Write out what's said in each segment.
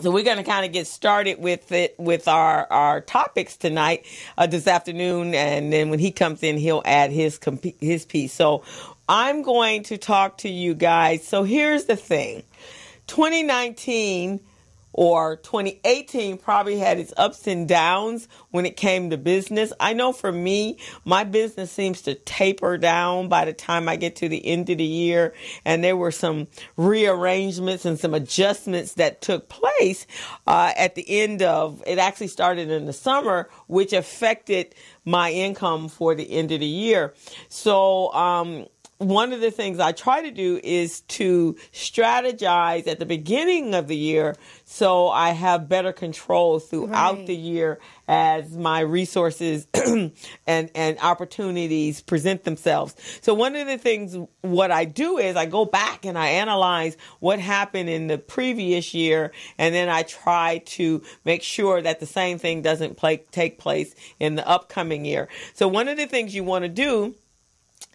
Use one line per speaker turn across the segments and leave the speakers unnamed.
So we're going to kind of get started with our topics tonight, this afternoon. And then when he comes in, he'll add his piece. So I'm going to talk to you guys. So here's the thing. 2019 or 2018 probably had its ups and downs when it came to business. I know for me, my business seems to taper down by the time I get to the end of the year. And there were some rearrangements and some adjustments that took place at the end of, it actually started in the summer, which affected my income for the end of the year. So, one of the things I try to do is to strategize at the beginning of the year so I have better control throughout the year as my resources and opportunities present themselves. So one of the things, what I do is I go back and I analyze what happened in the previous year, and then I try to make sure that the same thing doesn't take place in the upcoming year. So one of the things you want to do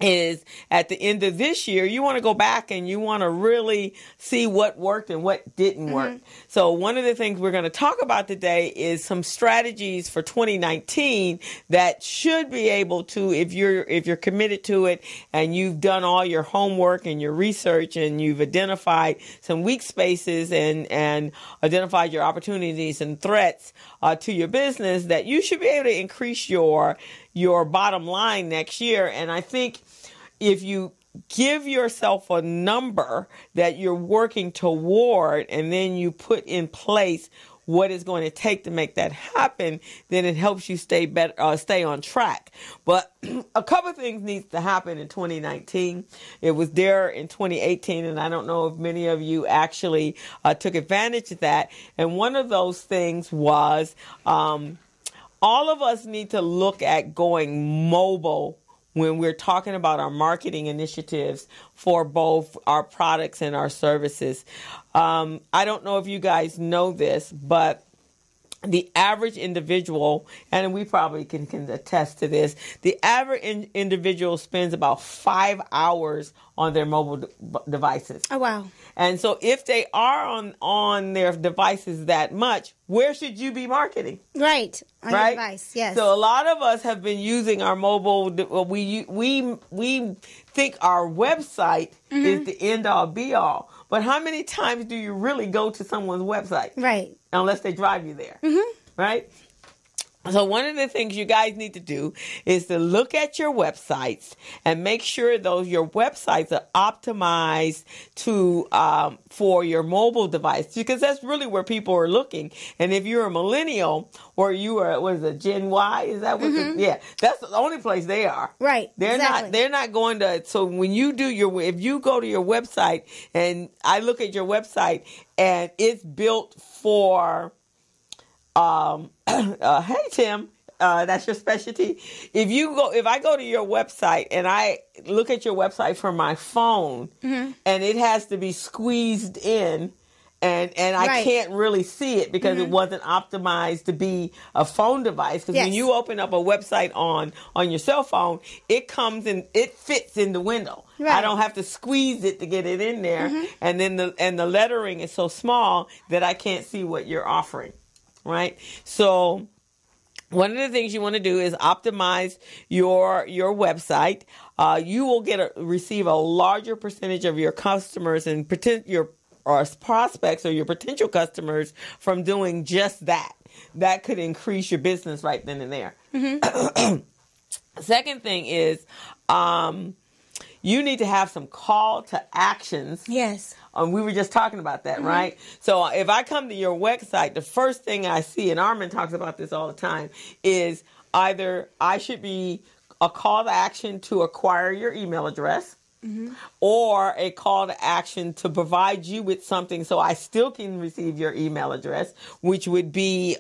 is at the end of this year, you want to go back and you want to really see what worked and what didn't work. So one of the things we're going to talk about today is some strategies for 2019 that should be able to, if you're committed to it and you've done all your homework and your research and you've identified some weak spaces and identified your opportunities and threats to your business, that you should be able to increase your bottom line next year. And I think if you give yourself a number that you're working toward and then you put in place what it's going to take to make that happen, then it helps you stay on track. But a couple of things needs to happen in 2019. It was there in 2018, and I don't know if many of you actually took advantage of that. And one of those things was all of us need to look at going mobile when we're talking about our marketing initiatives for both our products and our services. I don't know if you guys know this, but the average individual, and we probably can attest to this, the average individual spends about 5 hours on their mobile devices.
Oh, wow.
And so if they are on their devices that much, where should you be marketing?
Right. On your device, yes.
So a lot of us have been using our mobile. We think our website is the end all be all. But how many times do you really go to someone's website?
Right.
Unless they drive you there. Right? So one of the things you guys need to do is to look at your websites and make sure your websites are optimized to for your mobile device, because that's really where people are looking. And if you're a millennial or you are, what is it, Gen Y? Is that what? That's the only place they are.
Right.
They're not going to. So when you do if you go to your website, and I look at your website and it's built for. Hey Tim, that's your specialty. If I go to your website and I look at your website from my phone and it has to be squeezed in and I can't really see it because it wasn't optimized to be a phone device. Because when you open up a website on your cell phone, it comes in, it fits in the window. Right. I don't have to squeeze it to get it in there. And then the lettering is so small that I can't see what you're offering. Right. So one of the things you want to do is optimize your website. You will receive a larger percentage of your customers and your prospects or your potential customers from doing just that. That could increase your business right then and there. Second thing is you need to have some call to actions.
Yes.
We were just talking about that, right? So if I come to your website, the first thing I see, and Armin talks about this all the time, is either I should be a call to action to acquire your email address, or a call to action to provide you with something so I still can receive your email address, which would be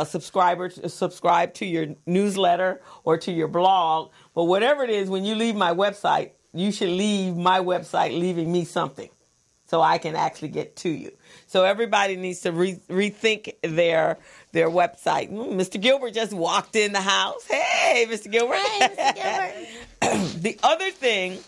subscribe to your newsletter or to your blog. But whatever it is, when you leave my website, you should leave my website leaving me something so I can actually get to you. So everybody needs to rethink their website. Mr. Gilbert just walked in the house. Hey, Mr. Gilbert.
Hey, Mr. Gilbert.
The other thing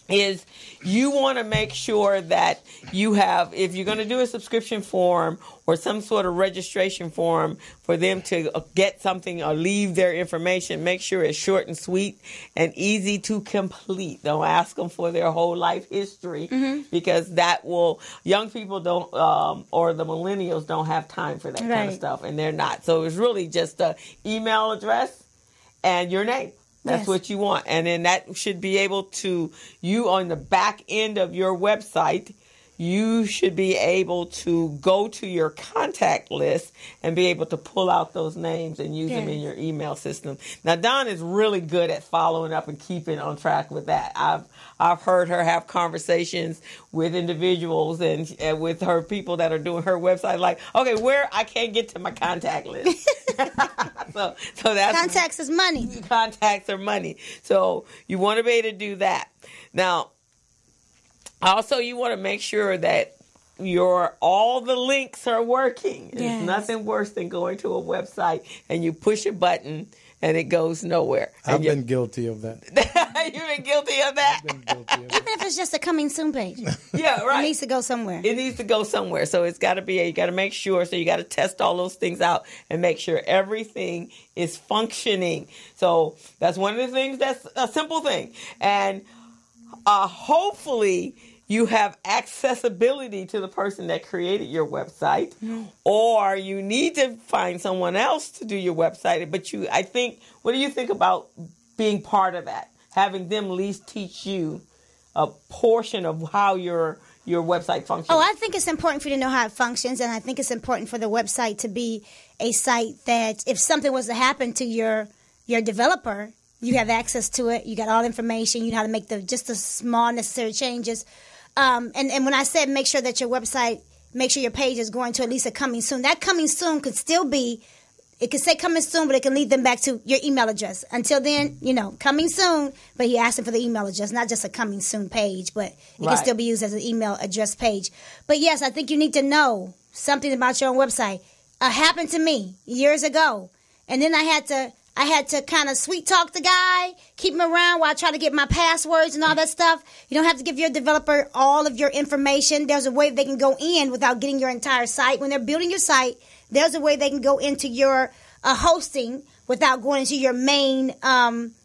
is you want to make sure that you have, if you're going to do a subscription form or some sort of registration form for them to get something or leave their information, make sure it's short and sweet and easy to complete. Don't ask them for their whole life history, because that will, young people don't, or the millennials don't have time for that kind of stuff, and they're not. So it's really just an email address and your name. That's what you want. And then that should be able to, you on the back end of your website, you should be able to go to your contact list and be able to pull out those names and use them in your email system. Now, Dawn is really good at following up and keeping on track with that. I've heard her have conversations with individuals and with her people that are doing her website, like, okay, where I can't get to my contact list. so that's
contacts is money.
Contacts are money. So you want to be able to do that. Now, also, you want to make sure that all the links are working. There's nothing worse than going to a website and you push a button and it goes nowhere.
I've been guilty of that.
You've been guilty of that?
I've been guilty of that.
Even if it's just a coming soon page.
Yeah, right.
It needs to go somewhere.
It needs to go somewhere. So it's got to be, you got to make sure, so you got to test all those things out and make sure everything is functioning. So that's one of the things, that's a simple thing. And hopefully you have accessibility to the person that created your website, or you need to find someone else to do your website. But I think, what do you think about being part of that? Having them at least teach you a portion of how your website functions.
Oh, I think it's important for you to know how it functions, and I think it's important for the website to be a site that if something was to happen to your developer, you have access to it. You got all the information. You know how to make just the small necessary changes. And when I said make sure that your website, make sure your page is going to at least a coming soon. That coming soon could still be, it could say coming soon, but it can lead them back to your email address. Until then, coming soon, but he asked them for the email address, not just a coming soon page, but it can still be used as an email address page. But yes, I think you need to know something about your own website. Happened to me years ago. And then I had to kind of sweet talk the guy, keep him around while I try to get my passwords and all that stuff. You don't have to give your developer all of your information. There's a way they can go in without getting your entire site. When they're building your site, there's a way they can go into your hosting without going into your main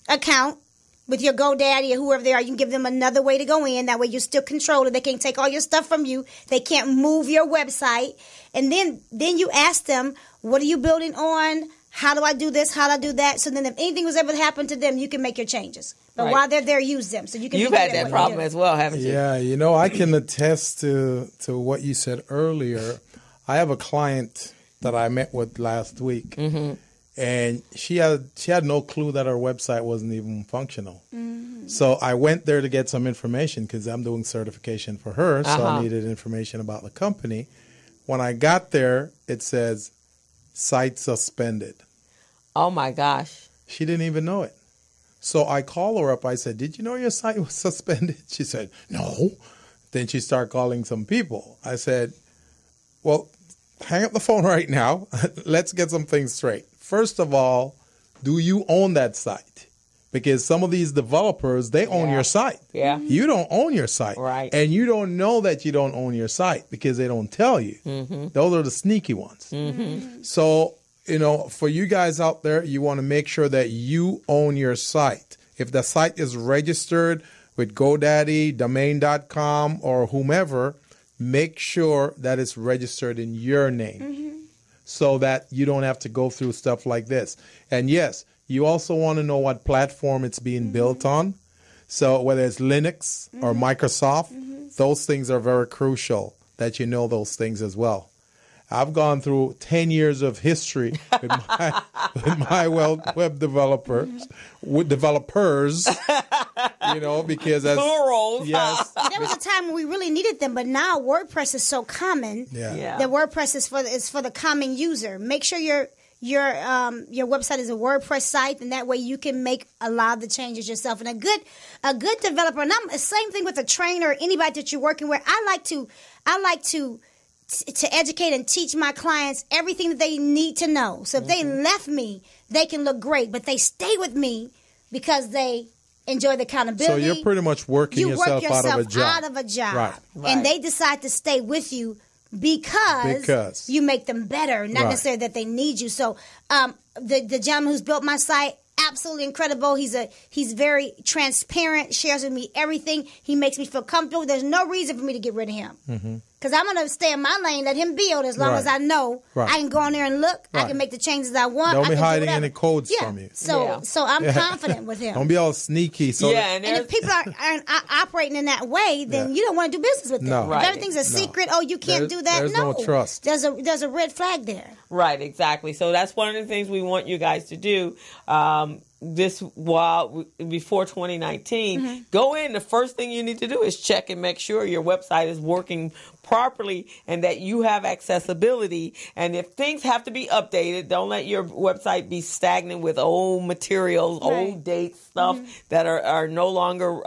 account with your GoDaddy or whoever they are. You can give them another way to go in. That way you still control it. They can't take all your stuff from you. They can't move your website. And then you ask them, what are you building on? How do I do this? How do I do that? So then if anything was ever to happen to them, you can make your changes. But while they're there, use them. So you can.
You've had that problem as well, haven't you?
Yeah, I can attest to what you said earlier. I have a client that I met with last week, and she had no clue that her website wasn't even functional. So I went there to get some information because I'm doing certification for her, so I needed information about the company. When I got there, it says, site suspended.
Oh, my gosh.
She didn't even know it. So I call her up. I said, did you know your site was suspended? She said, no. Then she started calling some people. I said, well, hang up the phone right now. Let's get some things straight. First of all, do you own that site? Because some of these developers, they own your site.
Yeah.
You don't own your site.
Right.
And you don't know that you don't own your site because they don't tell you. Those are the sneaky ones. So, for you guys out there, you want to make sure that you own your site. If the site is registered with GoDaddy, domain.com, or whomever, make sure that it's registered in your name so that you don't have to go through stuff like this. And yes, you also want to know what platform it's being built on. So whether it's Linux or Microsoft, those things are very crucial that you know those things as well. I've gone through 10 years of history with my web developers, because as
plurals.
Yes,
there was a time when we really needed them, but now WordPress is so common that WordPress is for the common user. Make sure your website is a WordPress site, and that way you can make a lot of the changes yourself. And a good developer, and I'm the same thing with a trainer or anybody that you're working with. I like to educate and teach my clients everything that they need to know. So if they left me, they can look great, but they stay with me because they enjoy the accountability.
So you're pretty much working
you
yourself
work
out of a job.
out of a job.
Right.
And they decide to stay with you because you make them better, not necessarily that they need you. So the gentleman who's built my site, absolutely incredible. He's very transparent, shares with me everything. He makes me feel comfortable. There's no reason for me to get rid of him. Because I'm going to stay in my lane, let him build as long as I know I can go on there and look. I can make the changes I want.
Don't be hiding any codes from you.
So I'm confident with him.
Don't be all sneaky. So
and if people are operating in that way, then you don't want to do business with them.
No.
If everything's a secret, you can't do that.
There's no trust.
There's a red flag there.
Right, exactly. So that's one of the things we want you guys to do. Before 2019, go in. The first thing you need to do is check and make sure your website is working properly and that you have accessibility. And if things have to be updated, don't let your website be stagnant with old materials, old dates, stuff that are no longer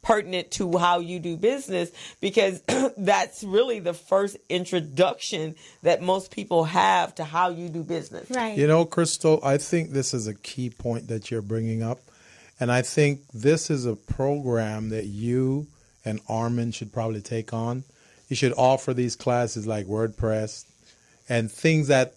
pertinent to how you do business, because that's really the first introduction that most people have to how you do business.
Right.
You know, Crystal, I think this is a key point that you're bringing up. And I think this is a program that you and Armin should probably take on. You should offer these classes like WordPress and things that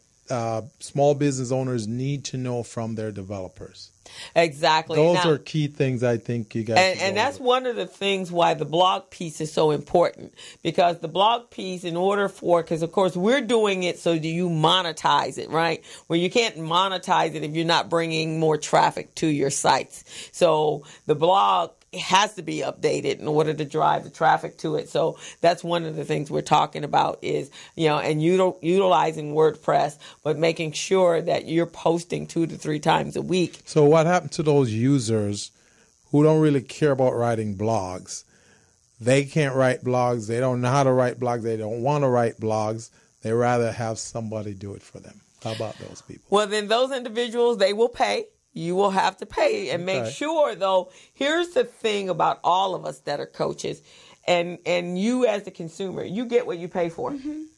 small business owners need to know from their developers.
Exactly.
Those are key things I think you guys
and that's one of the things why the blog piece is so important, because the blog piece, in order for, because of course we're doing it so do you monetize it, right? Well, you can't monetize it if you're not bringing more traffic to your sites. So the blog has to be updated in order to drive the traffic to it. So that's one of the things we're talking about is, and utilizing WordPress, but making sure that you're posting 2 to 3 times a week.
So what happened to those users who don't really care about writing blogs? They can't write blogs. They don't know how to write blogs. They don't want to write blogs. They rather have somebody do it for them. How about those people?
Well, then those individuals, they will pay. You will have to pay and make sure, though, here's the thing about all of us that are coaches and you as the consumer, you get what you pay for,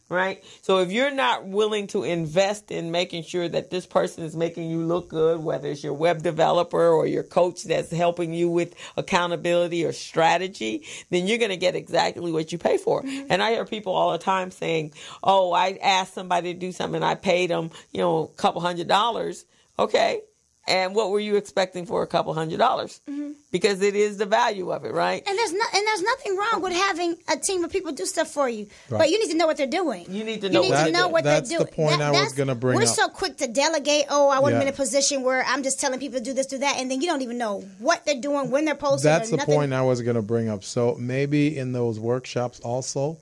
right? So if you're not willing to invest in making sure that this person is making you look good, whether it's your web developer or your coach that's helping you with accountability or strategy, then you're going to get exactly what you pay for. And I hear people all the time saying, oh, I asked somebody to do something and I paid them, a couple $100. Okay. And what were you expecting for a couple $100? Because it is the value of it, right?
And there's nothing wrong with having a team of people do stuff for you, but you need to know what they're doing.
You need to know
what they're doing.
That's the point I was going to bring up.
We're so quick to delegate. Oh, I want to be in a position where I'm just telling people to do this, do that, and then you don't even know what they're doing, when they're posting.
That's the point I was going to bring up. So maybe in those workshops also,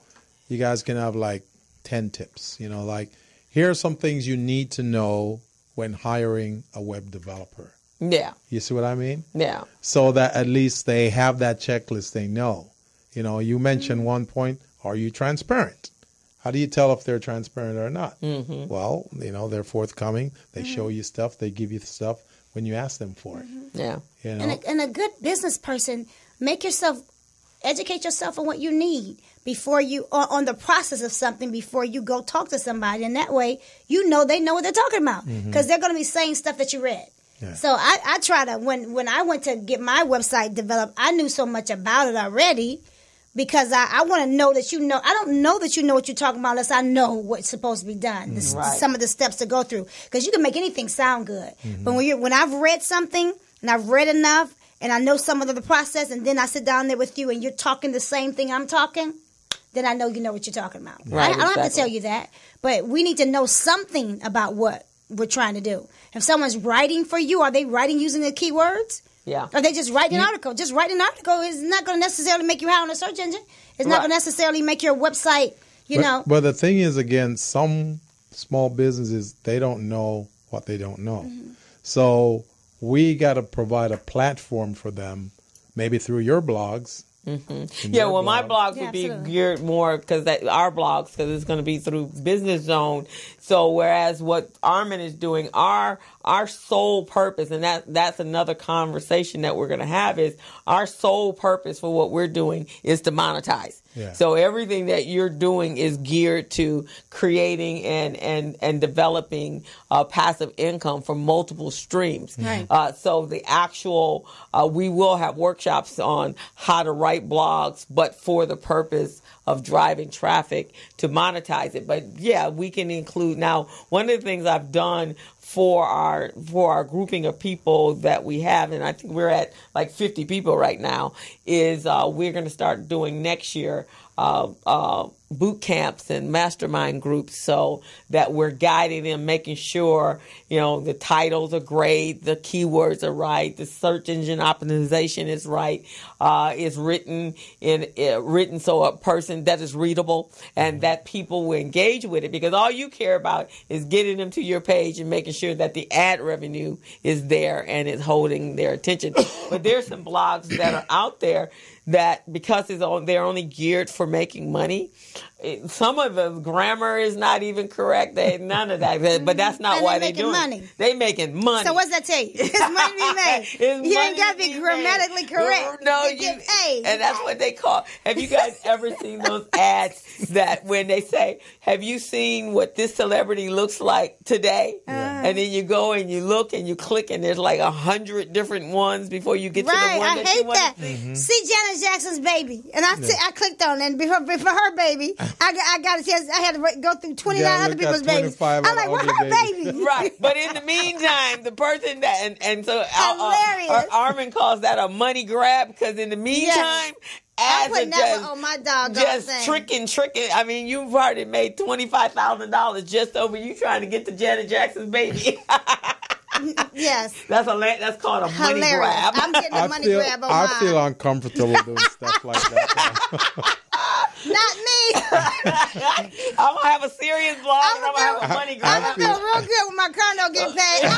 you guys can have like 10 tips. Like here are some things you need to know when hiring a web developer.
Yeah.
You see what I mean?
Yeah.
So that at least they have that checklist. They know. You mentioned one point, are you transparent? How do you tell if they're transparent or not? Well, they're forthcoming. They show you stuff. They give you stuff when you ask them for it.
Yeah.
And a good business person, educate yourself on what you need before you, on the process of something before you go talk to somebody. And that way, they know what they're talking about because they're going to be saying stuff that you read. Yeah. So I try to, when I went to get my website developed, I knew so much about it already because I want to know that I don't know that you know what you're talking about unless I know what's supposed to be done, some of the steps to go through. Because you can make anything sound good. But when I've read something and I've read enough, and I know some of the process, and then I sit down there with you and you're talking the same thing I'm talking, then I know you know what you're talking about. Right, I don't have to tell you that, but we need to know something about what we're trying to do. If someone's writing for you, are they writing using the keywords?
Yeah.
Are they just writing an article? Just writing an article is not going to necessarily make you high on a search engine. It's not going to necessarily make your website,
But the thing is, again, some small businesses, they don't know what they don't know. So we got to provide a platform for them, maybe through your blogs.
Yeah, well, my blogs would be geared more because our blogs, because it's going to be through BusinessZone. So whereas what Armin is doing, our sole purpose, and that's another conversation that we're going to have, is our sole purpose for what we're doing is to monetize.
Yeah.
So everything that you're doing is geared to creating and developing passive income from multiple streams.
Right.
So the actual, we will have workshops on how to write blogs, but for the purpose of driving traffic to monetize it. But yeah, we can include now. One of the things I've done for our grouping of people that we have, and I think we're at like 50 people right now, is we're going to start doing next year boot camps and mastermind groups, so that we're guiding them, making sure, you know, the titles are great, the keywords are right, the search engine optimization is right, is written so a person that is readable and that people will engage with it, because all you care about is getting them to your page and making sure that the ad revenue is there and is holding their attention. But there's some blogs that are out there that, because they're only geared for making money, some of the grammar is not even correct. None of that. But that's not why they're doing
money.
it. They making money.
So what's that tell you? It's money to be made. You ain't got to be grammatically correct.
No,
you get paid.
And that's what they call. Have you guys ever seen those ads that when they say, have you seen what this celebrity looks like today? And then you go and you look and you click and there's like 100 different ones before you get to the one that you want to see.
Mm-hmm. See Janet Jackson's baby. And I clicked on it. And before her baby, I got a chance. I had to go through 29 other people's babies. I'm like, where her baby?
Right. But in the meantime, the person that, and so Armin calls that a money grab, because in the meantime,
I put never on my dog.
Just tricking. I mean, you've already made $25,000 just over you trying to get to Janet Jackson's baby.
Yes.
That's called a money grab.
I'm getting a money grab on mine.
I feel uncomfortable doing stuff like that.
Not me.
I'm going to have a serious blog and I'm going to have a money grab.
I'm going to feel real good when my condo getting paid.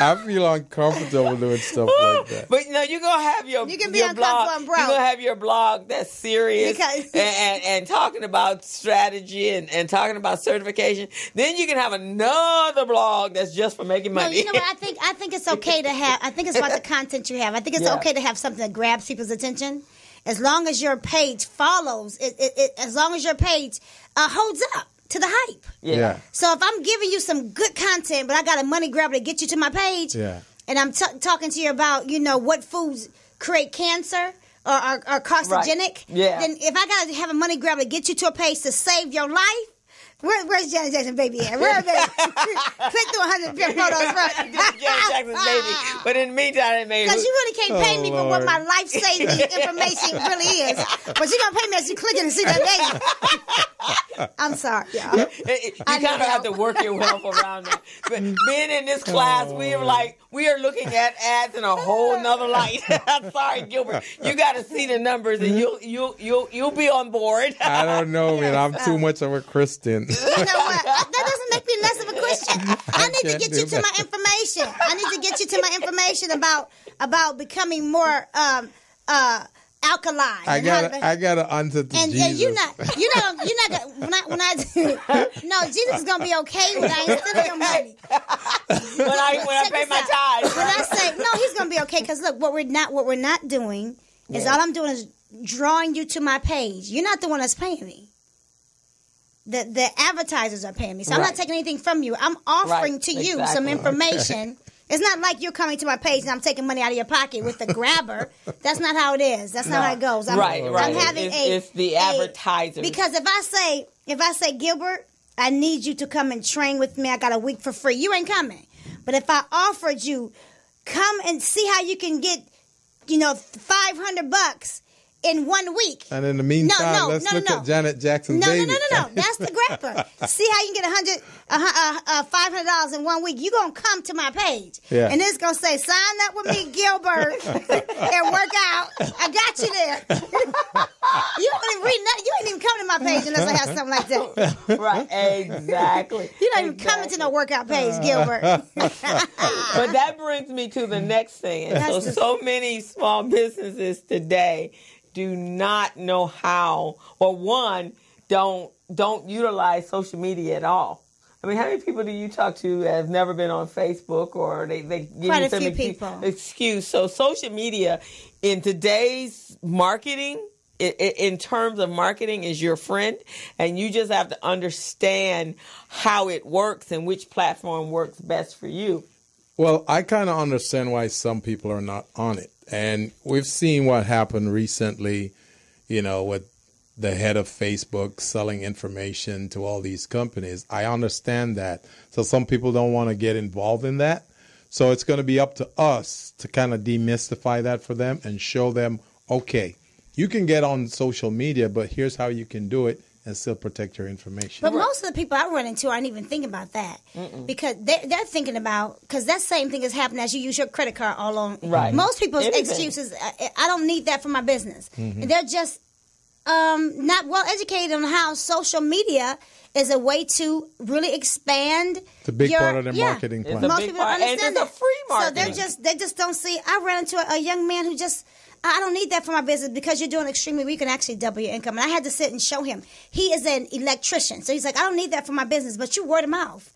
I feel uncomfortable doing stuff like that.
But you're gonna have your
you can be
your blog.
You're
gonna have your blog that's serious and talking about strategy and talking about certification. Then you can have another blog that's just for making money.
No, you know what? I think it's okay to have. I think it's about the content you have. I think it's okay to have something that grabs people's attention, as long as your page follows. As long as your page holds up to the hype.
Yeah.
So if I'm giving you some good content, but I got a money grabber to get you to my page, and I'm talking to you about, what foods create cancer or are carcinogenic, then if I got to have a money grabber to get you to a page to save your life, where's Janet Jackson baby at? Where are they? Click through 100 photos first.
Janet Jackson's baby. But in the meantime,
because you really can't pay me for what my life-saving information really is. But you're going to pay me as you click it and see that baby. I'm sorry, y'all.
You kind of have to work your wealth around that. But being in this class, we are looking at ads in a whole nother light. I'm sorry, Gilbert. You got to see the numbers, and you'll be on board.
I don't know, man. I'm too much of a Christian.
You know what? That doesn't make me less of a Christian. I need to get you to my information. I need to get you to my information about becoming more alkaline.
I gotta answer to Jesus.
And you're not when I no, Jesus is gonna be okay when I ain't stealing your money.
when I pay my tithes.
When I say no, he's gonna be okay, because look, what we're not doing is all I'm doing is drawing you to my page. You're not the one that's paying me. The advertisers are paying me, so I'm not taking anything from you. I'm offering to you some information. It's not like you're coming to my page and I'm taking money out of your pocket with the grabber. That's not how it is. That's not how it goes. I'm having
it's the advertisers.
Because if I say, Gilbert, I need you to come and train with me. I got a week for free. You ain't coming. But if I offered you, come and see how you can get, $500 in 1 week.
And in the meantime, let's look at Janet Jackson's baby.
No. That's the grabber. See how you can get $500 in 1 week. You're going to come to my page. Yeah. And it's going to say, sign up with me, Gilbert, and work out. I got you there. You ain't even coming to my page unless I have something like that.
Right, exactly.
You're not even coming to no workout page, Gilbert.
But that brings me to the next thing. And so many small businesses today do not know how, or one, don't utilize social media at all. I mean, how many people do you talk to that have never been on Facebook, or they give
quite
you some excuse? So social media in today's marketing in terms of marketing is your friend, and you just have to understand how it works and which platform works best for you.
Well, I kind of understand why some people are not on it. And we've seen what happened recently, with the head of Facebook selling information to all these companies. I understand that. So some people don't want to get involved in that. So it's going to be up to us to kind of demystify that for them and show them, okay, you can get on social media, but here's how you can do it and still protect your information.
But most of the people I run into aren't even thinking about that. Because they're thinking about, because that same thing is happening as you use your credit card all on.
Right.
Most people's excuses, I don't need that for my business. They're just not well educated on how social media is a way to really expand.
It's a big part of their marketing plan.
Most people don't understand
and it's a free marketing.
So they just don't see. I ran into a young man who just, I don't need that for my business because you're doing extremely well. You can actually double your income. And I had to sit and show him. He is an electrician. So he's like, I don't need that for my business, but you word of mouth.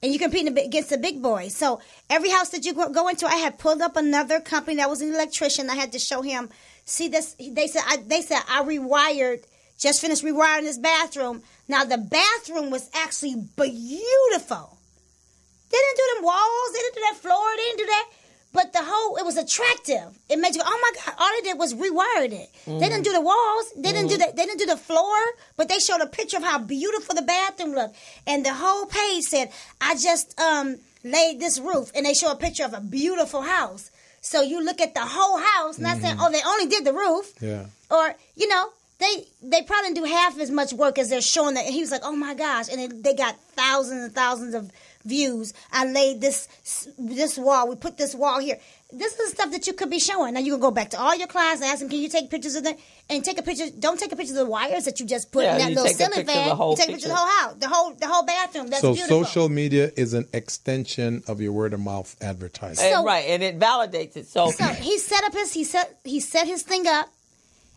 And you compete against the big boys. So every house that you go into, I had pulled up another company that was an electrician. I had to show him, see this. They said I rewired, just finished rewiring this bathroom. Now the bathroom was actually beautiful. They didn't do them walls. They didn't do that floor. They didn't do that. But it was attractive. It made you go, oh my God, all they did was rewired it. They didn't do the walls. They didn't do that. They didn't do the floor, but they showed a picture of how beautiful the bathroom looked. And the whole page said, I just laid this roof. And they show a picture of a beautiful house. So you look at the whole house, not saying, oh, they only did the roof. Yeah. Or, they probably didn't do half as much work as they're showing that. And he was like, oh my gosh. And they got thousands and thousands of views. I laid this wall. We put this wall here. This is stuff that you could be showing. Now you can go back to all your clients and ask them, can you take pictures of that? And take a picture. Don't take a picture of the wires that you just put in that little ceiling fan. You take a picture of the whole house, the whole bathroom. That's beautiful. So social media is an extension of your word of mouth advertising.
Right, and it validates it. So
he set his thing up.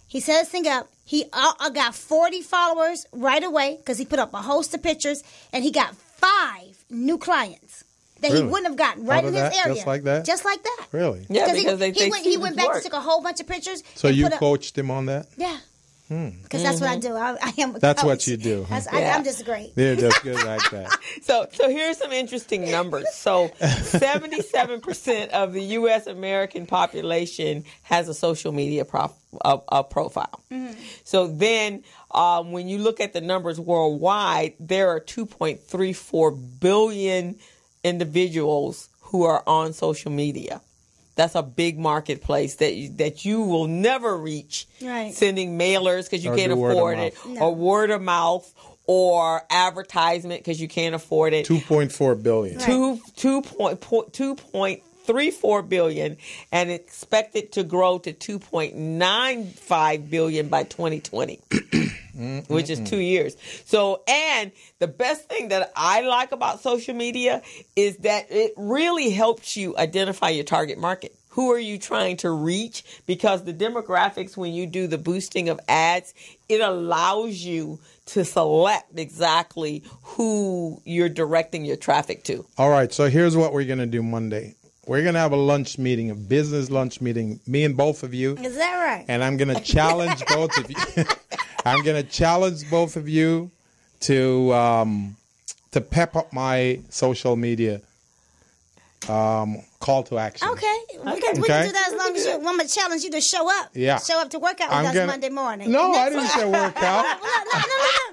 He set his thing up. He got 40 followers right away because he put up a host of pictures, and he got 5 new clients that he wouldn't have gotten right in his area. Just like that? Just like that.
Really?
Yeah, because
he went back and took a whole bunch of pictures.
So you coached him on that?
Yeah. Because that's what I do. I am a
That's
coach.
what you do. Huh?
I'm just great.
They're just good like that.
So here's some interesting numbers. So 77% of the U.S. American population has a social media profile. So then when you look at the numbers worldwide, there are 2.34 billion individuals who are on social media. That's a big marketplace that you will never reach. Right. Sending mailers because you can't afford it, or word of mouth, or advertisement because you can't afford it.
2.4 billion.
Right.
2.34 billion, and expected to grow to 2.95 billion by 2020. Which is 2 years. So, and the best thing that I like about social media is that it really helps you identify your target market. Who are you trying to reach? Because the demographics, when you do the boosting of ads, it allows you to select exactly who you're directing your traffic to.
All right. So here's what we're going to do Monday. We're going to have a lunch meeting, a business lunch meeting, me and both of you.
Is that right?
And I'm going to challenge both of you. I'm going to challenge both of you to pep up my social media call to action.
Okay. We can do that as long as I'm going to challenge you to show up. Yeah. Show up to work out with us Monday morning.
No, I didn't say work out.
No.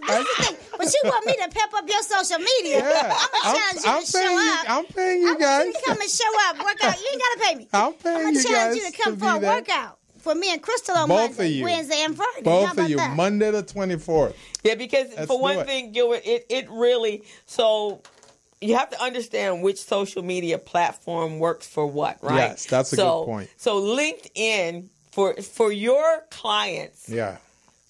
That's the thing. But you want me to pep up your social media. Yeah. I'm going to challenge you to show up.
I'm paying you guys.
I want you to come and show up, work out. You ain't got to pay me.
I'm paying you guys.
I'm going to challenge you to come for a workout. For me and Crystal on Monday, Wednesday, and Friday.
Both of you, Monday the 24th.
Yeah, because for one thing, Gilbert, it really, so you have to understand which social media platform works for what, right?
Yes, that's a good point.
So LinkedIn, for your clients,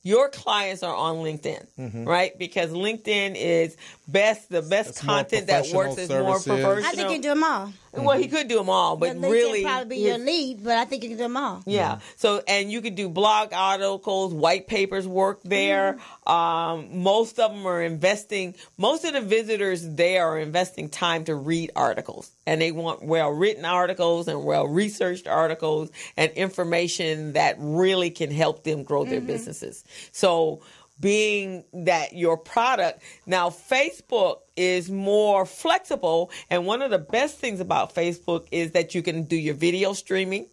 your clients are on LinkedIn, right? Because LinkedIn is the best content that works is more professional.
I think you do them all.
Well, he could do them all, but
LinkedIn
really,
probably be your lead, but I think you can do them all.
yeah. So, and you could do blog articles, white papers work there. Most of them are investing. Most of the visitors there are investing time to read articles, and they want well-written articles and well-researched articles and information that really can help them grow their businesses. So, being that your product, now Facebook is more flexible, and one of the best things about Facebook is that you can do your video streaming,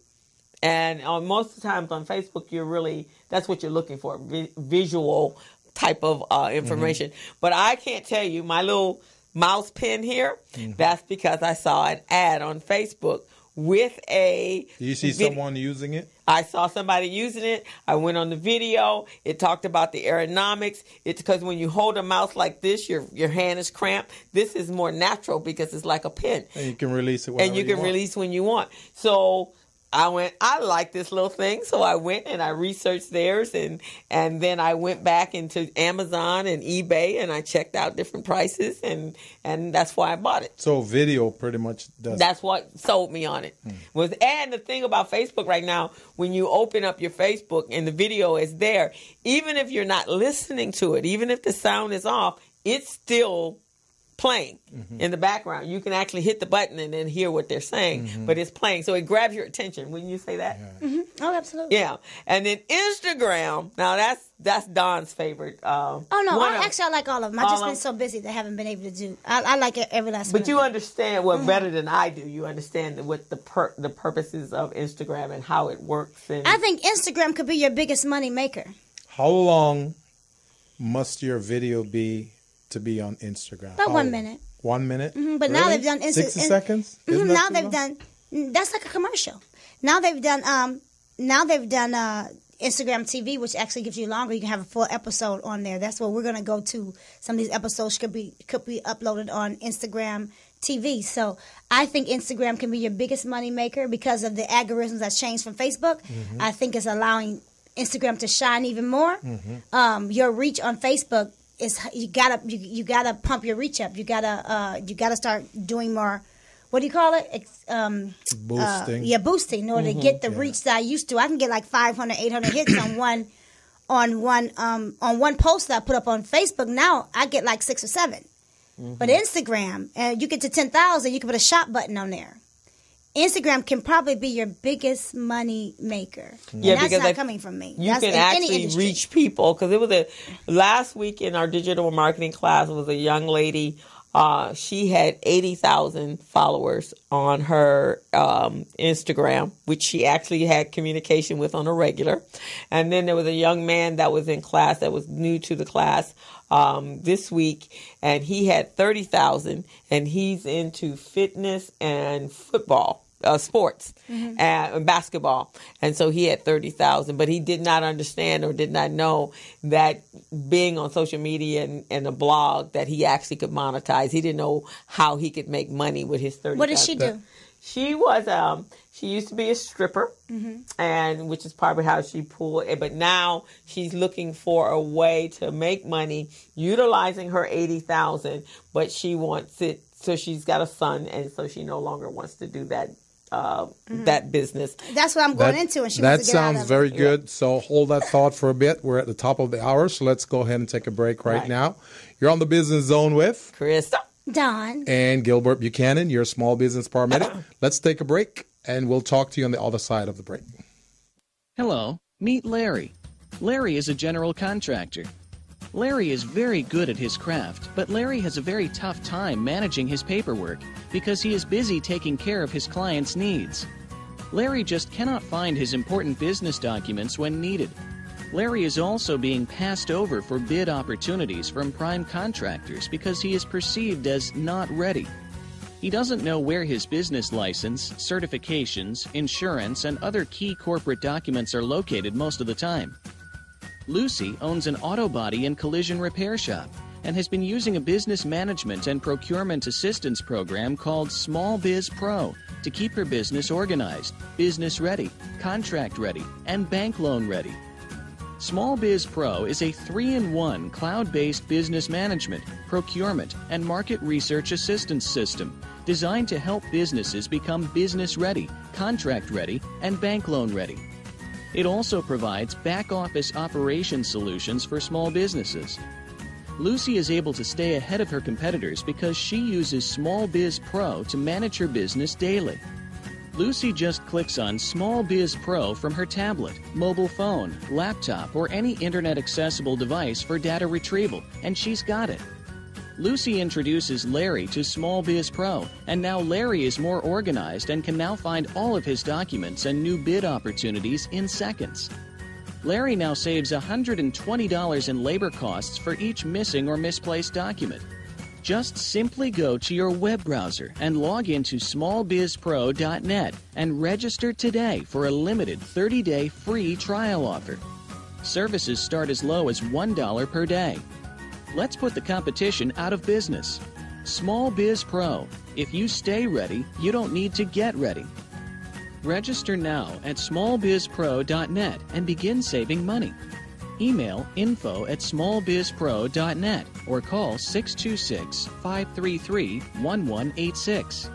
and most of the times on Facebook, that's what you're looking for, visual type of information. But I can't tell you, my little mouse pen here, that's because I saw an ad on Facebook with a...
Do you see someone using it?
I saw somebody using it. I went on the video. It talked about the ergonomics. It's because when you hold a mouse like this, your hand is cramped. This is more natural because it's like a pen.
And you can release it whenever
and you can release when you want. So I like this little thing. So I went and I researched theirs, and then I went back into Amazon and eBay, and I checked out different prices, and that's why I bought it.
So video pretty much does.
That's what sold me on it. And the thing about Facebook right now, when you open up your Facebook and the video is there, even if you're not listening to it, even if the sound is off, it's still playing in the background. You can actually hit the button and then hear what they're saying, but it's playing. So it grabs your attention. Wouldn't you say that?
Yeah.
Oh, absolutely.
Yeah. And then Instagram, now that's Don's favorite.
Oh, no. I like all of them. I've just been so busy that I haven't been able to do. I like it every last one.
But you understand better than I do. You understand what the purposes of Instagram and how it works. And
I think Instagram could be your biggest money maker.
How long must your video be to be on Instagram?
About 1 minute.
1 minute?
But now they've done
60 seconds?
Now they've done. That's like a commercial. Now they've done. Instagram TV, which actually gives you longer. You can have a full episode on there. That's what we're going to go to. Some of these episodes could be uploaded on Instagram TV. So I think Instagram can be your biggest money maker because of the algorithms that's changed from Facebook. I think it's allowing Instagram to shine even more. Your reach on Facebook is you gotta pump your reach up. You gotta start doing more. What do you call it?
Boosting.
Boosting in order to get the reach that I used to. I can get like 500, 800 hits on one post that I put up on Facebook. Now I get like 6 or 7. But Instagram, you get to 10,000, you can put a shop button on there. Instagram can probably be your biggest money maker.
Yeah,
and that's
because
not coming from me.
You
That's
can
in any
actually
industry.
reach people. Because it was last week in our digital marketing class was a young lady. She had 80,000 followers on her Instagram, which she actually had communication with on a regular. And then there was a young man that was in class that was new to the class this week, and he had 30,000, and he's into fitness and football. Sports and basketball. And so he had 30,000, but he did not understand or did not know that being on social media and a blog that he actually could monetize. He didn't know how he could make money with his 30,000.
What did she do?
She was, she used to be a stripper, and which is probably how she pulled it. But now she's looking for a way to make money utilizing her 80,000, but she wants it. So she's got a son, and so she no longer wants to do that. That business.
That's what I'm going into. And she
that
wants to get out
sounds
of
very
it.
good. So hold that thought for a bit. We're at the top of the hour, so let's go ahead and take a break right now. You're on the Business Zone with
Krista,
Don,
and Gilbert Buchanan, your small business paramedic. Let's take a break, and we'll talk to you on the other side of the break.
Hello, meet Larry. Larry is a general contractor. Larry is very good at his craft, but Larry has a very tough time managing his paperwork because he is busy taking care of his clients' needs. Larry just cannot find his important business documents when needed. Larry is also being passed over for bid opportunities from prime contractors because he is perceived as not ready. He doesn't know where his business license, certifications, insurance, and other key corporate documents are located most of the time. Lucy owns an auto body and collision repair shop and has been using a business management and procurement assistance program called Small Biz Pro to keep her business organized, business ready, contract ready, and bank loan ready. Small Biz Pro is a 3-in-1 cloud-based business management, procurement, and market research assistance system designed to help businesses become business-ready, contract-ready, and bank loan-ready. It also provides back-office operation solutions for small businesses. Lucy is able to stay ahead of her competitors because she uses Small Biz Pro to manage her business daily. Lucy just clicks on Small Biz Pro from her tablet, mobile phone, laptop, or any internet-accessible device for data retrieval, and she's got it. Lucy introduces Larry to Small Biz Pro, and now Larry is more organized and can now find all of his documents and new bid opportunities in seconds. Larry now saves $120 in labor costs for each missing or misplaced document. Just simply go to your web browser and log into smallbizpro.net and register today for a limited 30-day free trial offer. Services start as low as $1 per day. Let's put the competition out of business. Small Biz Pro. If you stay ready, you don't need to get ready. Register now at smallbizpro.net and begin saving money. Email info@smallbizpro.net or call 626-533-1186.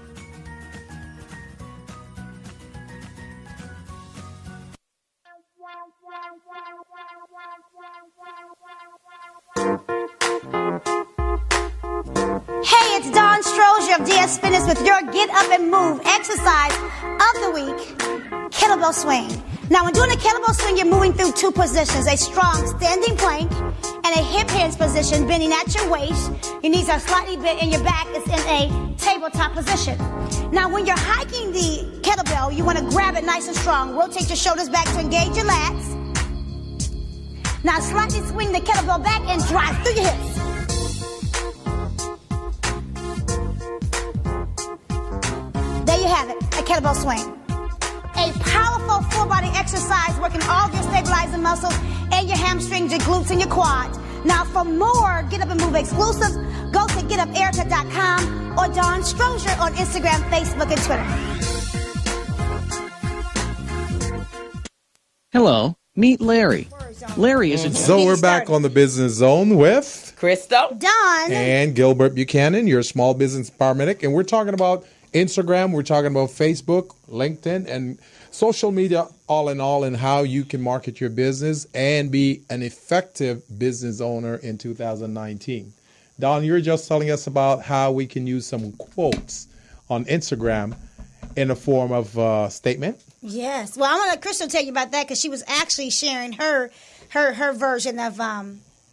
Hey, it's Dawn Strozier of DS Fitness with your Get Up and Move exercise of the week, kettlebell swing. Now, when doing a kettlebell swing, you're moving through two positions, a strong standing plank and a hip hinge position, bending at your waist. Your knees are slightly bent and your back is in a tabletop position. Now, when you're hiking the kettlebell, you want to grab it nice and strong. Rotate your shoulders back to engage your lats. Now, slightly swing the kettlebell back and drive through your hips. There you have it, a kettlebell swing. A powerful full body exercise working all of your stabilizing muscles and your hamstrings, your glutes, and your quads. Now, for more Get Up and Move exclusives, go to getuperica.com or Dawn Strozier on Instagram, Facebook, and Twitter.
Hello, meet Larry. Larry is a...
So we're back on the Business Zone with
Crystal,
Dawn,
and Gilbert Buchanan, your small business paramedic, and we're talking about Instagram, we're talking about Facebook, LinkedIn, and social media all in all, and how you can market your business and be an effective business owner in 2019. Don, you're just telling us about how we can use some quotes on Instagram in the form of a statement.
Yes. Well, I'm going to let Crystal tell you about that because she was actually sharing her version of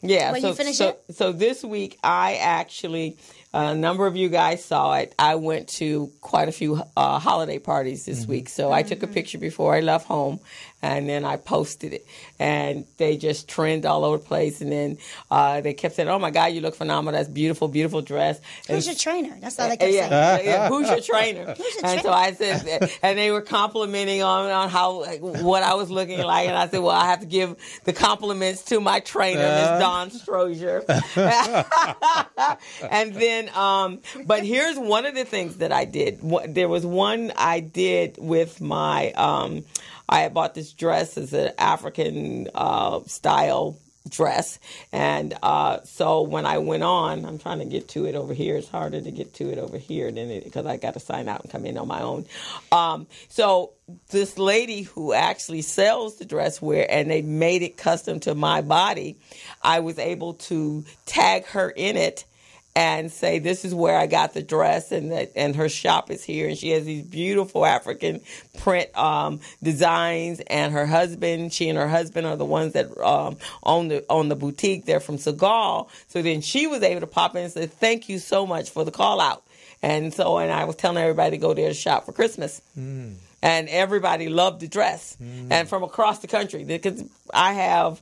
yeah.
you finish it?
So this week I actually, a number of you guys saw it. I went to quite a few holiday parties this week. So I took a picture before I left home, and then I posted it. And they just trend all over the place. And then they kept saying, "Oh, my God, you look phenomenal. That's beautiful, beautiful dress."
Who's your trainer? That's all they kept saying.
Yeah, who's your trainer? And so I said, and they were complimenting on how what I was looking like. And I said, well, I have to give the compliments to my trainer, Miss Dawn Strozier. And then, but here's one of the things that I did. There was one I did with my, I had bought this dress as an African style dress. And so when I went on, I'm trying to get to it over here. It's harder to get to it over here than it, because I got to sign out and come in on my own. So this lady who actually sells the dress wear, and they made it custom to my body, I was able to tag her in it and say, this is where I got the dress, and her shop is here, and she has these beautiful African print designs, and she and her husband are the ones that own the boutique. They're from Segal. So then she was able to pop in and say, thank you so much for the call out. And I was telling everybody to go there to shop for Christmas. And everybody loved the dress. And from across the country, because I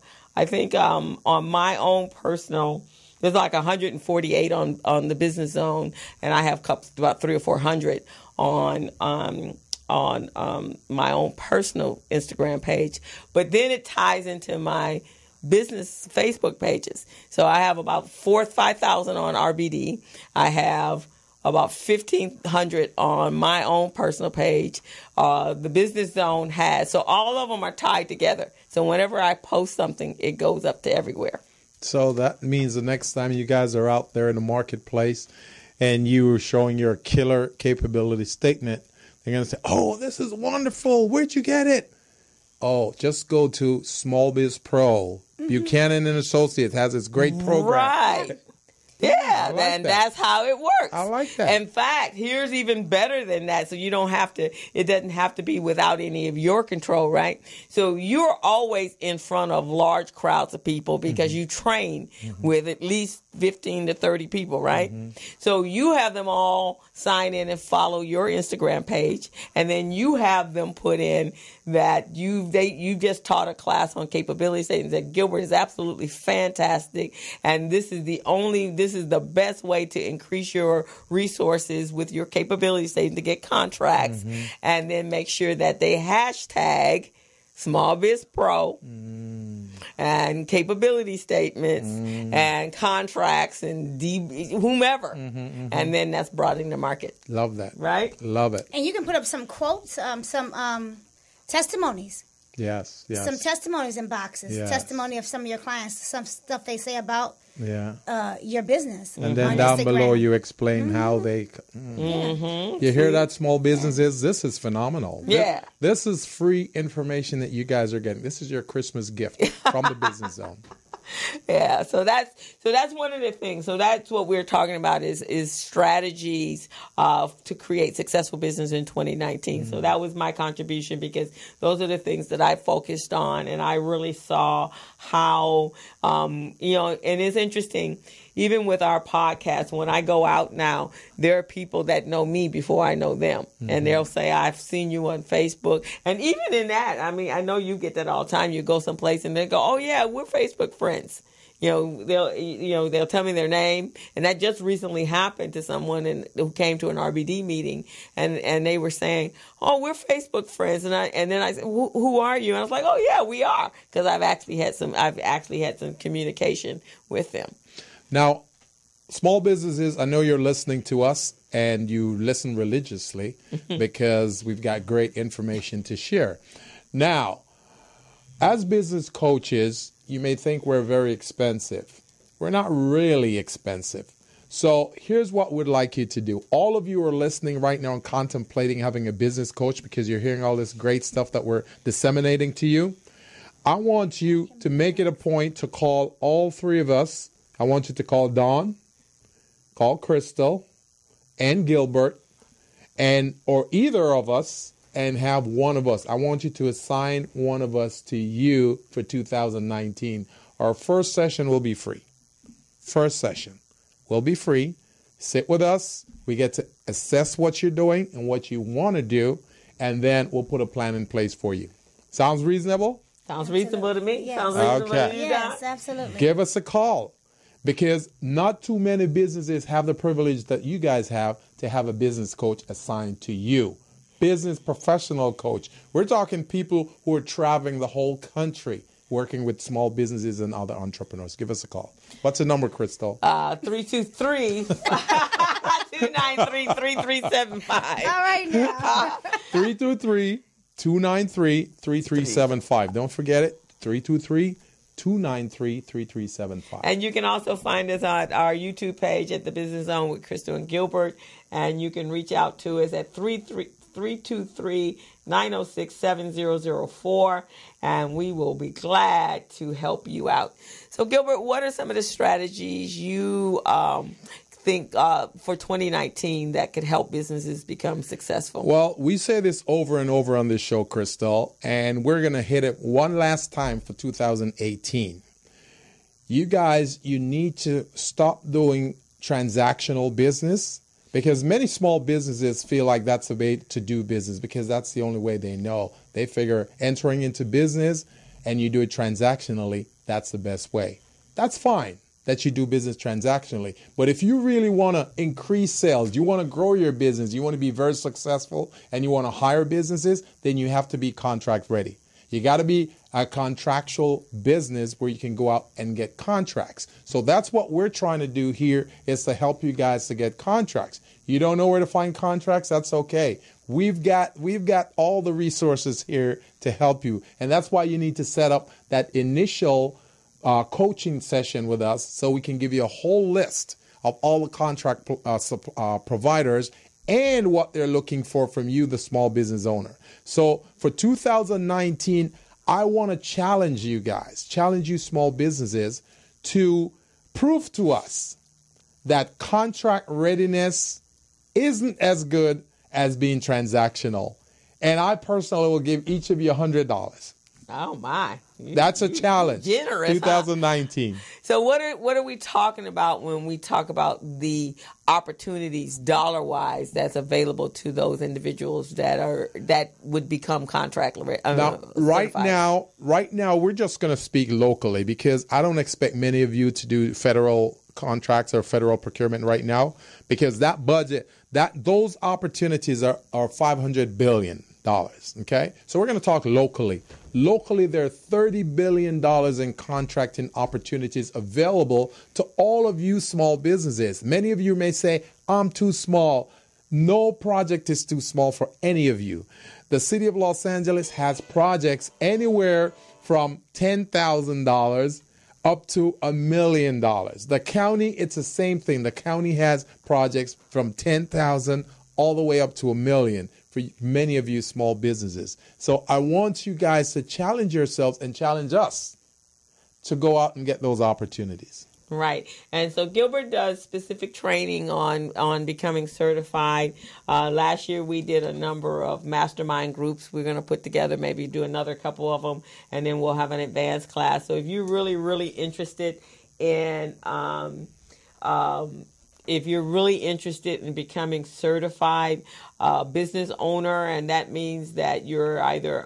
think on my own personal, there's like 148 on the Business Zone, and I have about 300 or 400 on my own personal Instagram page. But then it ties into my business Facebook pages. So I have about 5,000 on RBD. I have about 1,500 on my own personal page. The Business Zone has, so all of them are tied together. So whenever I post something, it goes up to everywhere.
So that means the next time you guys are out there in the marketplace and you are showing your killer capability statement, they're going to say, oh, this is wonderful. Where'd you get it? Oh, just go to Small Biz Pro. Buchanan and Associates has this great program.
Right. Yeah,
like
and
that.
that's how it works.
I like that.
In fact, here's even better than that. So you don't have to, it doesn't have to be without any of your control, right? So you're always in front of large crowds of people because you train with at least 15 to 30 people, right? So you have them all sign in and follow your Instagram page, and then you have them put in that you just taught a class on capability statements that Gilbert is absolutely fantastic, and this is the best way to increase your resources with your capability statement to get contracts, and then make sure that they hashtag Small Biz Pro and capability statements and contracts and whomever. And then that's broadening the market.
Love that.
Right?
Love it.
And you can put up some quotes, some testimonies.
Yes.
Some testimonies in boxes.
Yes.
Testimony of some of your clients, some stuff they say about your business.
And then
on
down
Instagram.
below you explain how they... You hear that, small businesses? This is phenomenal.
Yeah.
This is free information that you guys are getting. This is your Christmas gift from the Business Zone.
Yeah, so that's one of the things. So that's what we're talking about is strategies to create successful business in 2019. So that was my contribution because those are the things that I focused on, and I really saw how and it's interesting. Even with our podcast, when I go out now, there are people that know me before I know them. And they'll say, I've seen you on Facebook. And even in that, I mean, I know you get that all the time. You go someplace and they go, oh, yeah, we're Facebook friends. They'll tell me their name. And that just recently happened to someone who came to an RBD meeting. And they were saying, oh, we're Facebook friends. And then I said, who are you? And I was like, oh, yeah, we are. Because I've actually had some communication with them.
Now, small businesses, I know you're listening to us and you listen religiously because we've got great information to share. Now, as business coaches, you may think we're very expensive. We're not really expensive. So here's what we'd like you to do. All of you are listening right now and contemplating having a business coach because you're hearing all this great stuff that we're disseminating to you. I want you to make it a point to call all three of us. I want you to call Dawn, call Crystal, and Gilbert, or either of us, and have one of us. I want you to assign one of us to you for 2019. Our first session will be free. First session will be free. Sit with us. We get to assess what you're doing and what you want to do, and then we'll put a plan in place for you. Sounds reasonable?
Sounds reasonable to me.
Yes.
Sounds reasonable to you,
Yes,
Don?
absolutely.
Give us a call. Because not too many businesses have the privilege that you guys have to have a business coach assigned to you. Business professional coach. We're talking people who are traveling the whole country working with small businesses and other entrepreneurs. Give us a call. What's the number, Crystal?
323-293-3375.
All right now.
323-293-3375. Don't forget it. 323-293-3375.
And you can also find us on our YouTube page at the Business Zone with Crystal and Gilbert. And you can reach out to us at 323-906-7004. And we will be glad to help you out. So, Gilbert, what are some of the strategies you think for 2019 that could help businesses become successful?
Well, we say this over and over on this show, Crystal, and we're going to hit it one last time for 2018. You guys, you need to stop doing transactional business because many small businesses feel like that's the way to do business because that's the only way they know. They figure entering into business and you do it transactionally, that's the best way. That's fine that you do business transactionally. But if you really want to increase sales, you want to grow your business, you want to be very successful, and you want to hire businesses, then you have to be contract ready. You got to be a contractual business where you can go out and get contracts. So that's what we're trying to do here, is to help you guys to get contracts. You don't know where to find contracts? That's okay. We've got all the resources here to help you. And that's why you need to set up that initial coaching session with us, so we can give you a whole list of all the contract providers and what they're looking for from you, the small business owner. So for 2019, I want to challenge you guys, challenge you small businesses, to prove to us that contract readiness isn't as good as being transactional. And I personally will give each of you $100.
Oh my!
That's a challenge.
Generous,
2019.
Huh? So what are we talking about when we talk about the opportunities dollar wise that's available to those individuals that would become contract
right now we're just going to speak locally, because I don't expect many of you to do federal contracts or federal procurement right now, because that budget, those opportunities are $500 billion. Okay, so we're going to talk locally. Locally, there are $30 billion in contracting opportunities available to all of you small businesses. Many of you may say, I'm too small. No project is too small for any of you. The city of Los Angeles has projects anywhere from $10,000 up to $1 million. The county, it's the same thing. The county has projects from $10,000 all the way up to $1 million for many of you small businesses. So I want you guys to challenge yourselves and challenge us to go out and get those opportunities.
Right. And so Gilbert does specific training on becoming certified. Last year we did a number of mastermind groups. We're going to put together, maybe do another couple of them, and then we'll have an advanced class. So if you're really, really interested in becoming certified business owner, and that means that you're either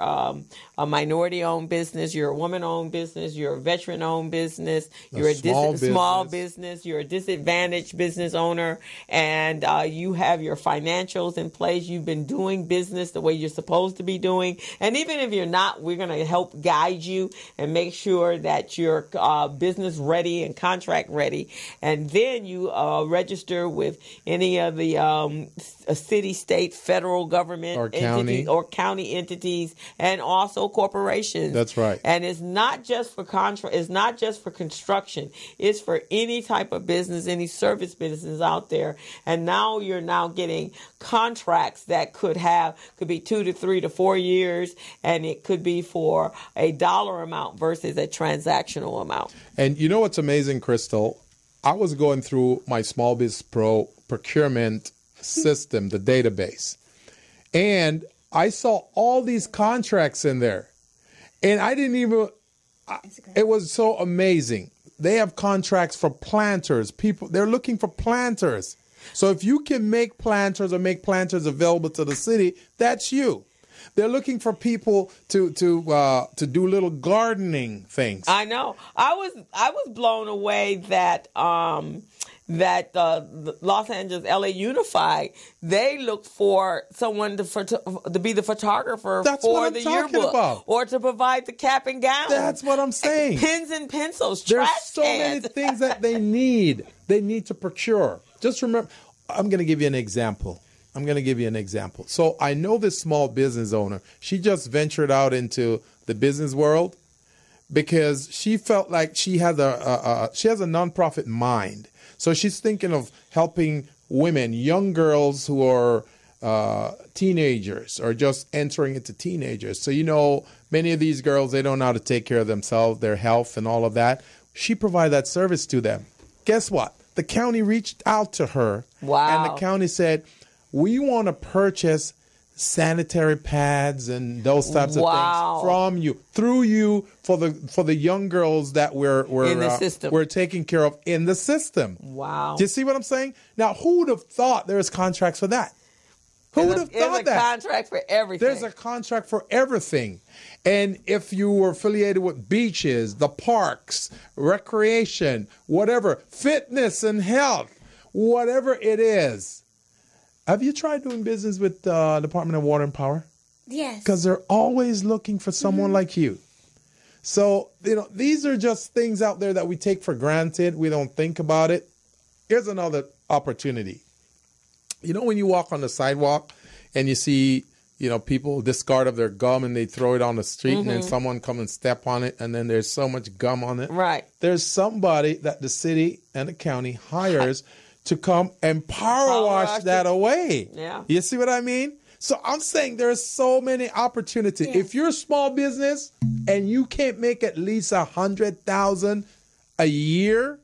a minority-owned business, you're a woman-owned business, you're a veteran-owned business, you're a small business, you're a disadvantaged business owner, and you have your financials in place, you've been doing business the way you're supposed to be doing, and even if you're not, we're going to help guide you and make sure that you're business ready and contract ready, and then you register with any of the city, state, federal government
or
county entities, and also corporations.
That's right.
And it's not just for it's not just for construction. It's for any type of business, any service business out there. And now you're getting contracts that could be 2 to 3 to 4 years, and it could be for a dollar amount versus a transactional amount.
And you know what's amazing, Crystal? I was going through my Small Biz Pro procurement system, the database, and I saw all these contracts in there, and I didn't even, it was so amazing. They have contracts for planters. People, they're looking for planters. So if you can make planters or make planters available to the city, that's you. They're looking for people to do little gardening things.
I know. I was blown away that the Los Angeles LA Unified, they look for someone to be the photographer for the yearbook, or to provide the cap and gown.
That's what I'm saying.
Pens and pencils,
There's
trash
so
cans.
many things that they need. They need to procure. Just remember, I'm going to give you an example. So I know this small business owner. She just ventured out into the business world because she felt like she has a nonprofit mind. So she's thinking of helping women, young girls who are teenagers or just entering into teenagers. So, many of these girls, they don't know how to take care of themselves, their health and all of that. She provided that service to them. Guess what? The county reached out to her.
Wow.
And the county said, we want to purchase sanitary pads and those types of things from you, through you, for the young girls that we're taking care of in the system.
Wow.
Do you see what I'm saying? Now, who would have thought there was contracts for that? Who would have thought that?
There's a contract for everything.
There's a contract for everything. And if you were affiliated with beaches, the parks, recreation, whatever, fitness and health, whatever it is. Have you tried doing business with the Department of Water and Power?
Yes.
Because they're always looking for someone like you. So, these are just things out there that we take for granted. We don't think about it. Here's another opportunity. When you walk on the sidewalk and you see, people discard of their gum and they throw it on the street and then someone come and step on it and then there's so much gum on it.
Right.
There's somebody that the city and the county hires to come and power wash that away.
Yeah.
You see what I mean? So I'm saying there's so many opportunities.
Yes.
If you're a small business and you can't make at least $100,000 a year,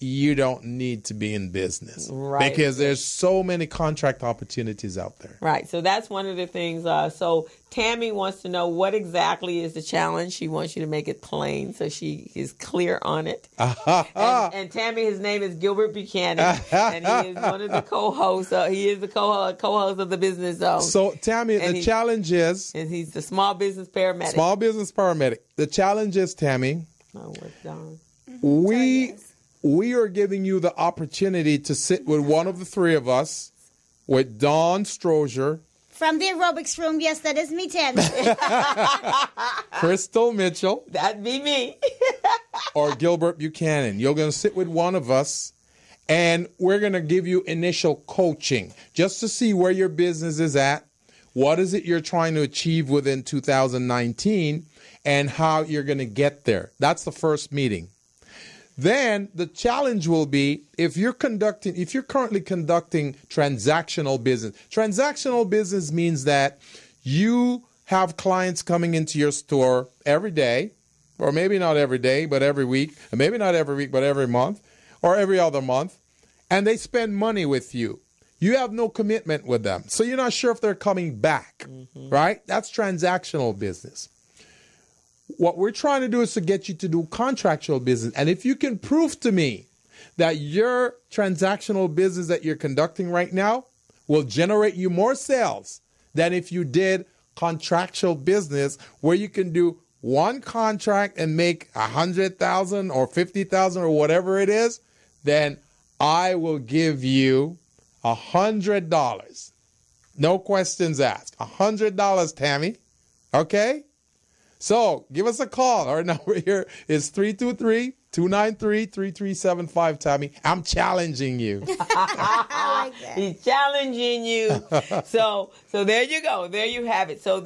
you don't need to be in business.
Right.
Because there's so many contract opportunities out there.
Right. So that's one of the things. So Tammy wants to know what exactly is the challenge. She wants you to make it plain so she is clear on it. And Tammy, his name is Gilbert Buchanan, and he is one of the co-hosts. He is the co-host of the Business Zone.
So Tammy, the challenge is...
And he's the small business paramedic.
Small business paramedic. The challenge is, Tammy...
Oh, what's Don?
We are giving you the opportunity to sit with one of the three of us, with Dawn Strozier.
From the aerobics room, yes, that is me, Tammy.
Crystal Mitchell.
That'd be me.
Or Gilbert Buchanan. You're going to sit with one of us, and we're going to give you initial coaching just to see where your business is at, what is it you're trying to achieve within 2019, and how you're going to get there. That's the first meeting. Then the challenge will be if you're currently conducting transactional business. Transactional business means that you have clients coming into your store every day, or maybe not every day, but every week, and maybe not every week, but every month, or every other month, and they spend money with you. You have no commitment with them, so you're not sure if they're coming back, right? That's transactional business. What we're trying to do is to get you to do contractual business. And if you can prove to me that your transactional business that you're conducting right now will generate you more sales than if you did contractual business where you can do one contract and make $100,000 or $50,000 or whatever it is, then I will give you $100. No questions asked. $100, Tammy. Okay? So give us a call. Our number here is 323-293-3375, Tammy. I'm challenging you.
I like that.
He's challenging you. So there you go. There you have it. So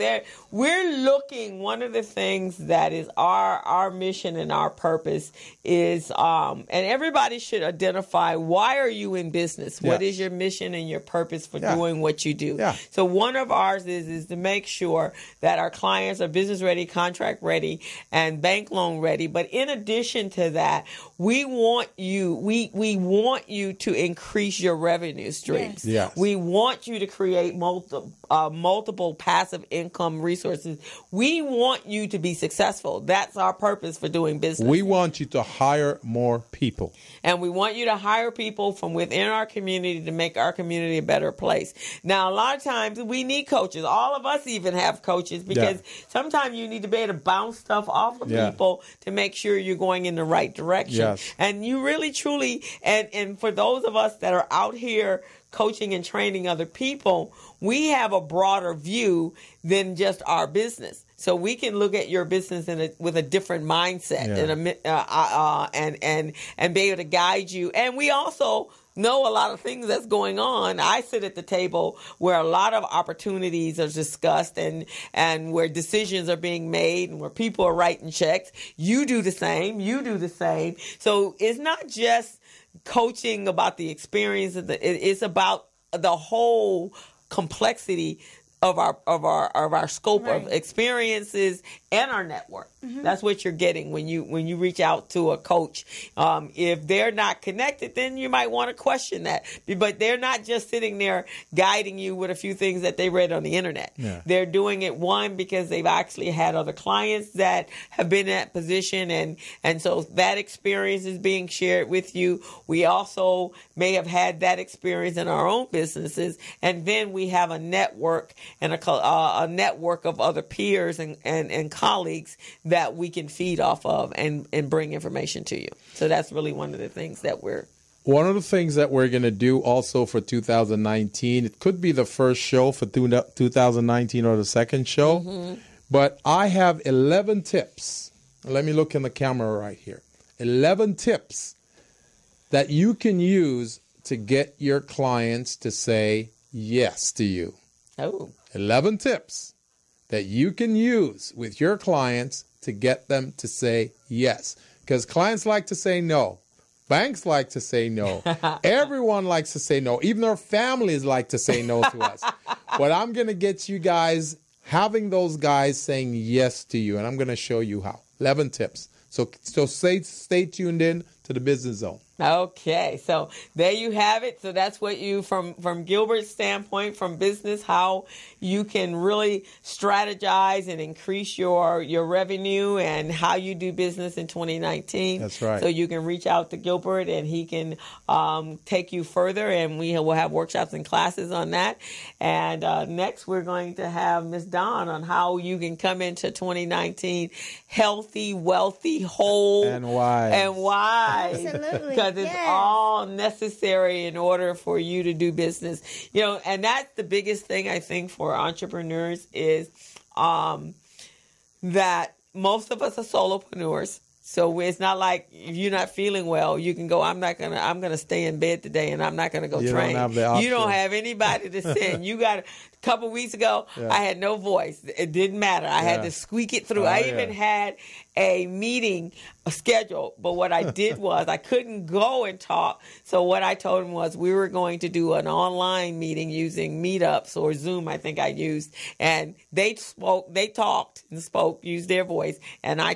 we're looking, one of the things that is our mission and our purpose is, and everybody should identify, why are you in business? What is your mission and your purpose for doing what you do?
Yeah.
So one of ours is to make sure that our clients are business ready, contract ready, and bank loan ready. But in addition to that, we want you to increase your revenue streams.
Yes.
We want you to create multiple passive income resources. We want you to be successful. That's our purpose for doing business.
We want you to hire more people.
And we want you to hire people from within our community to make our community a better place. Now, a lot of times we need coaches. All of us even have coaches because sometimes you need to be able to bounce stuff off of people to make sure you're going in the right direction.
Yes.
And you really, truly, and for those of us that are out here coaching and training other people, we have a broader view than just our business. So we can look at your business with a different mindset and be able to guide you. And we also know a lot of things that's going on. I sit at the table where a lot of opportunities are discussed and where decisions are being made and where people are writing checks. You do the same. So it's not just coaching about the experience. It's about the whole complexity of our scope of experiences and our network. That's what you're getting when you reach out to a coach. If they're not connected, then you might want to question that. But they're not just sitting there guiding you with a few things that they read on the internet. Yeah. They're doing it, one, because they've actually had other clients that have been in that position, and so that experience is being shared with you. We also may have had that experience in our own businesses, and then we have a network and a network of other peers and colleagues that we can feed off of and bring information to you. So that's really one of the things that we're
One of the things that we're going to do also for 2019, it could be the first show for 2019 or the second show, but I have 11 tips. Let me look in the camera right here. 11 tips that you can use to get your clients to say yes to you. 11 tips that you can use with your clients to get them to say yes. Because clients like to say no. Banks like to say no. Everyone likes to say no. Even our families like to say no to us. But I'm going to get you guys having those guys saying yes to you. And I'm going to show you how. 11 tips. So stay tuned in to the Business Zone.
Okay, so there you have it. So that's what you, from Gilbert's standpoint, from business, how you can really strategize and increase your revenue and how you do business in 2019.
That's right.
So you can reach out to Gilbert and he can take you further, and we will have workshops and classes on that. And next we're going to have Ms. Dawn on how you can come into 2019 healthy, wealthy, whole,
and wise.
Absolutely.
Because it's all necessary in order for you to do business. You know, and that's the biggest thing I think for entrepreneurs is that most of us are solopreneurs. So it's not like if you're not feeling well, you can go, I'm going to stay in bed today and I'm not going to go train. You don't have anybody to send. You got a couple weeks ago, I had no voice. It didn't matter. I had to squeak it through. I even had a meeting scheduled, but what I did was I couldn't go and talk. So what I told him was we were going to do an online meeting using Meetups or Zoom, I think I used. And they talked and spoke, used their voice, and I